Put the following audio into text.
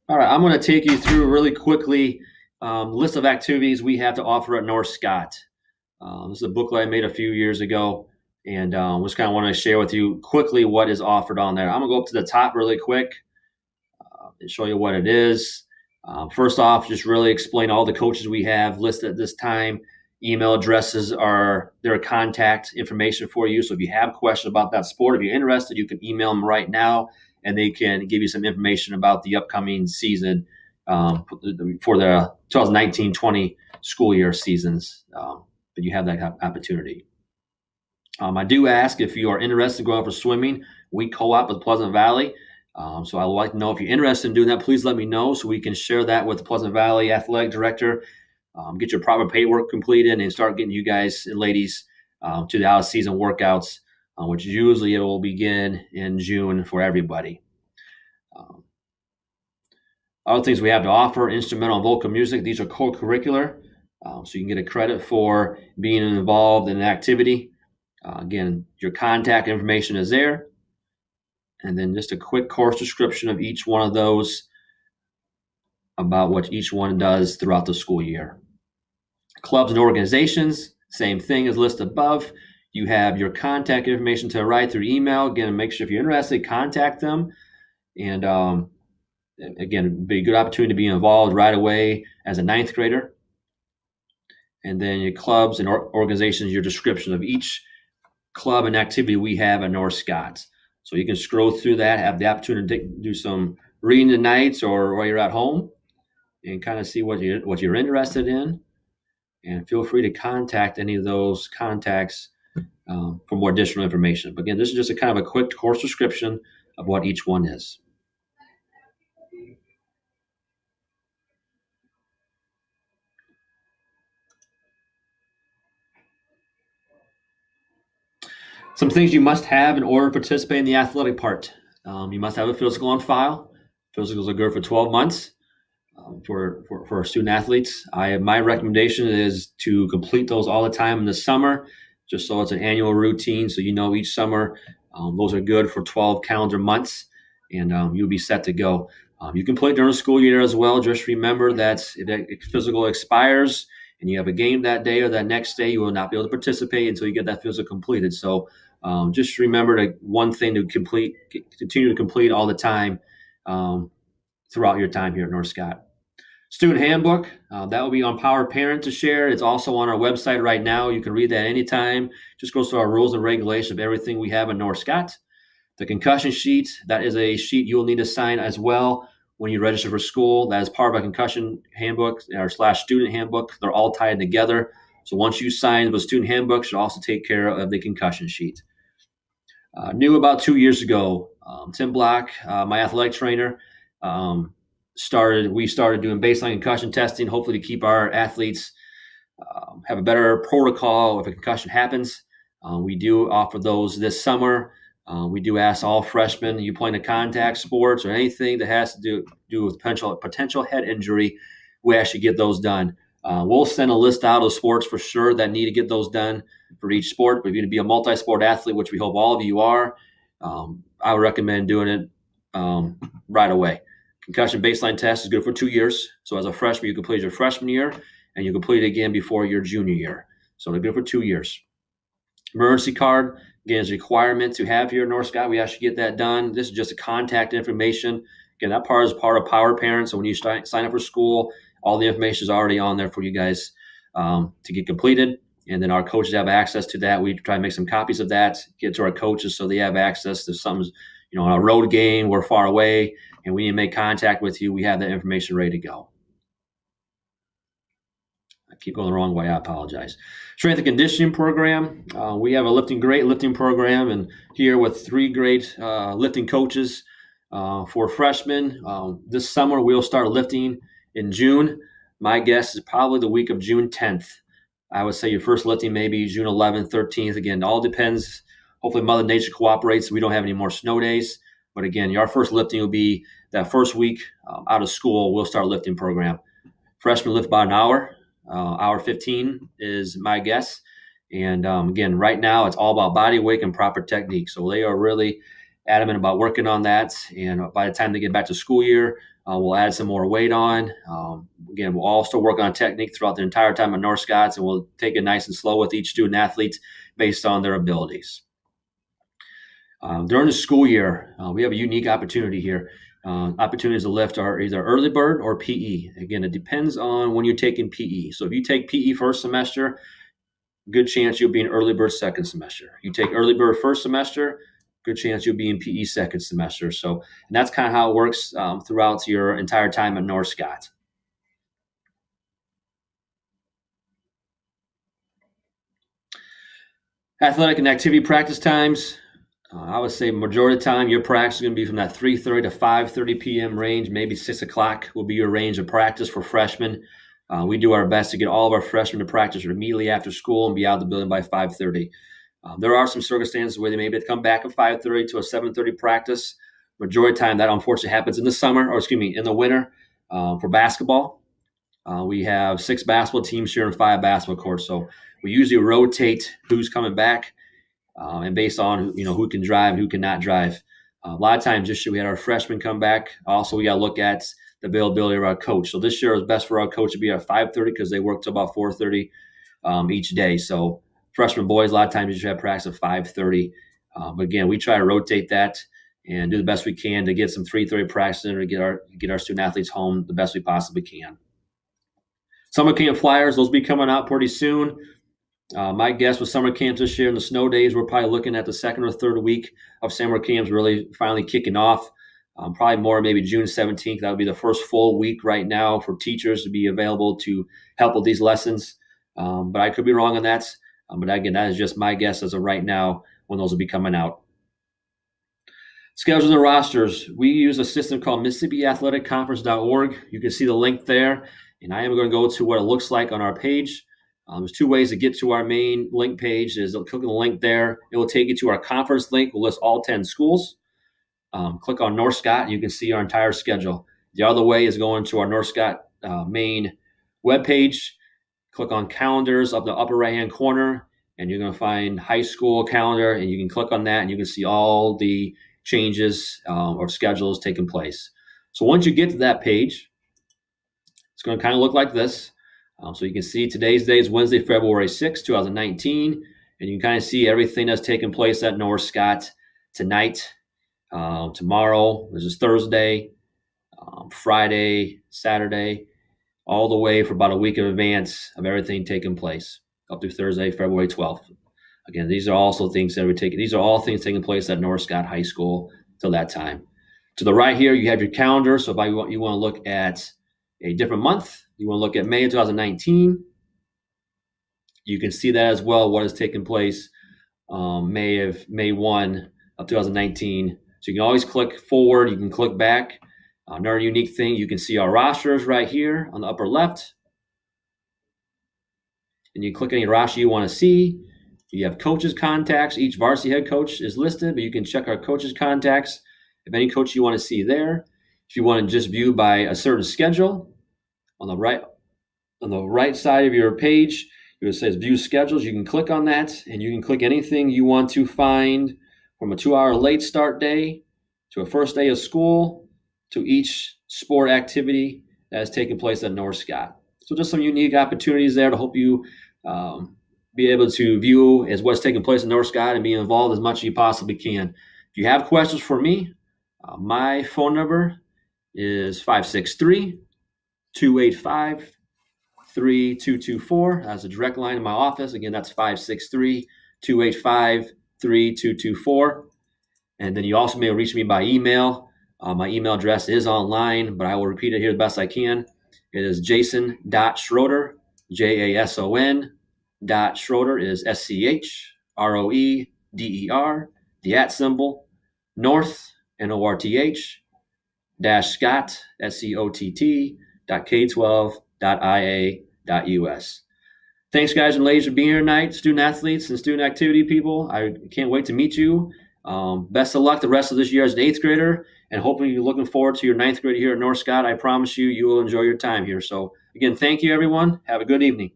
All right, I'm going to take you through really quickly list of activities we have to offer at North Scott. This is a booklet I made a few years ago, and just kind of want to share with you quickly what is offered on there. I'm going to go up to the top really quick and show you what it is. First off, just really explain all the coaches we have listed at this time. Email addresses are their contact information for you. So if you have questions about that sport, if you're interested, you can email them right now, and they can give you some information about the upcoming season for the 2019-20 school year seasons. But you have that opportunity. I do ask if you are interested in going out for swimming. We co-op with Pleasant Valley. So I would like to know if you're interested in doing that. Please let me know so we can share that with the Pleasant Valley Athletic Director. Get your proper paperwork completed and start getting you guys and ladies to the out-of-season workouts, which usually it will begin in June for everybody. Other things we have to offer: instrumental and vocal music. These are co-curricular, so you can get a credit for being involved in an activity. Again, your contact information is there. And then just a quick course description of each one of those about what each one does throughout the school year. Clubs and organizations, same thing as listed above. You have your contact information to the right through email. Again, make sure if you're interested, contact them. And again, it'd be a good opportunity to be involved right away as a ninth grader. And then your clubs and organizations, your description of each club and activity we have at North Scott. So you can scroll through that, have the opportunity to do some reading tonight or while you're at home, and kind of see what you're interested in. And feel free to contact any of those contacts for more additional information. But again, this is just a kind of a quick course description of what each one is. Some things you must have in order to participate in the athletic part. You must have a physical on file. Physicals are good for 12 months for our student athletes. My recommendation is to complete those all the time in the summer, just so it's an annual routine. So each summer those are good for 12 calendar months, and you'll be set to go. You can play during the school year as well. Just remember that if that physical expires and you have a game that day or that next day, you will not be able to participate until you get that physical completed. So just remember one thing to continue to complete all the time throughout your time here at North Scott. Student handbook, that will be on Power Parent to share. It's also on our website right now. You can read that anytime. Just goes through our rules and regulations of everything we have in North Scott. The concussion sheet, that is a sheet you will need to sign as well when you register for school. That is part of a concussion handbook or / student handbook. They're all tied together. So once you sign the student handbook, you should also take care of the concussion sheet. New about 2 years ago, Tim Block, my athletic trainer, we started doing baseline concussion testing, hopefully to keep our athletes have a better protocol if a concussion happens. We do offer those this summer. We do ask all freshmen, you play in a contact sports or anything that has to do with potential head injury, we actually get those done. We'll send a list out of sports for sure that need to get those done for each sport. But if you're going to be a multi-sport athlete, which we hope all of you are, I would recommend doing it right away. Concussion baseline test is good for 2 years. So as a freshman, you complete your freshman year, and you complete it again before your junior year. So they're good for 2 years. Emergency card, again, is a requirement to have here at North Scott. We actually get that done. This is just a contact information. Again, that part is part of Power Parent. So when you sign up for school, all the information is already on there for you guys to get completed. And then our coaches have access to that. We try to make some copies of that, get to our coaches so they have access to something, on a road game, we're far away, and we need to make contact with you. We have that information ready to go. I keep going the wrong way. I apologize. Strength and conditioning program. We have a great lifting program, and here with 3 great lifting coaches for freshmen. This summer, we'll start lifting in June. My guess is probably the week of June 10th. I would say your first lifting maybe June 11th, 13th. Again, it all depends. Hopefully Mother Nature cooperates so we don't have any more snow days. But again, our first lifting will be that first week out of school. We'll start a lifting program. Freshmen lift about an hour. Hour 15 is my guess. And again, right now it's all about body weight and proper technique. So they are really adamant about working on that. And by the time they get back to school year, we'll add some more weight on. Again, we'll also work on technique throughout the entire time at North Scotts, and we'll take it nice and slow with each student athlete based on their abilities. During the school year, we have a unique opportunity here. Opportunities to lift are either early bird or PE. Again, it depends on when you're taking PE. So if you take PE first semester, good chance you'll be in early bird second semester. You take early bird first semester, good chance you'll be in PE second semester. So, and that's kind of how it works throughout your entire time at North Scott. Athletic and activity practice times. I would say majority of the time your practice is going to be from that 3:30 to 5:30 p.m. range. Maybe 6 o'clock will be your range of practice for freshmen. We do our best to get all of our freshmen to practice immediately after school and be out of the building by 5:30. There are some circumstances where they may be able to come back at 5:30 to a 7:30 practice. Majority of the time that unfortunately happens in the summer, or in the winter for basketball. We have 6 basketball teams sharing 5 basketball courts. So we usually rotate who's coming back. And based on who can drive and who cannot drive. A lot of times this year we had our freshmen come back. Also, we got to look at the availability of our coach. So this year it was best for our coach to be at 5:30 because they work till about 4:30 each day. So freshman boys, a lot of times you should have practice at 5:30. But again, we try to rotate that and do the best we can to get some 3:30 practice in to get our student athletes home the best we possibly can. Summer camp flyers, those will be coming out pretty soon. My guess with summer camps this year and the snow days, we're probably looking at the second or third week of summer camps really finally kicking off. Probably more maybe June 17th. That would be the first full week right now for teachers to be available to help with these lessons. But I could be wrong on that. But again, that is just my guess as of right now when those will be coming out. Schedules and rosters. We use a system called MississippiAthleticConference.org. You can see the link there. And I am going to go to what it looks like on our page. There's 2 ways to get to our main link page. Is click on the link there. It will take you to our conference link. We'll list all 10 schools. Click on North Scott. You can see our entire schedule. The other way is going to our North Scott main webpage. Click on calendars up in the upper right-hand corner, and you're going to find high school calendar, and you can click on that, and you can see all the changes or schedules taking place. So once you get to that page, it's going to kind of look like this. So you can see today's date is Wednesday, February 6, 2019, and you can kind of see everything that's taking place at North Scott tonight, tomorrow, this is Thursday, Friday, Saturday, all the way for about a week in advance of everything taking place up through Thursday, February 12th. Again, these are also things that these are all things taking place at North Scott High School till that time. To the right here, you have your calendar. So if you want to look at a different month, you want to look at May of 2019, you can see that as well, what has taken place May 1 of 2019. So you can always click forward. You can click back. Another unique thing, you can see our rosters right here on the upper left. And you click any roster you want to see. You have coaches' contacts. Each varsity head coach is listed, but you can check our coaches' contacts if any coach you want to see there. If you want to just view by a certain schedule, on the right side of your page, it says view schedules. You can click on that, and you can click anything you want to find from a 2-hour late start day to a first day of school to each sport activity that has taken place at North Scott. So just some unique opportunities there to help you be able to view as what's taking place in North Scott and be involved as much as you possibly can. If you have questions for me, my phone number is 563-285-3224. That's a direct line in my office. Again, that's 563-285-3224. And then you also may reach me by email. My email address is online, but I will repeat it here the best I can. It is jason.schroeder, Jason.Schroeder is SCHROEDER, the @ symbol, North, NORTH, Scott, SCOTT.K12.IA.US. Thanks, guys and ladies, for being here tonight, student athletes and student activity people. I can't wait to meet you. Best of luck the rest of this year as an 8th grader, and hopefully you're looking forward to your 9th grade here at North Scott. I promise you will enjoy your time here. So again, thank you, everyone. Have a good evening.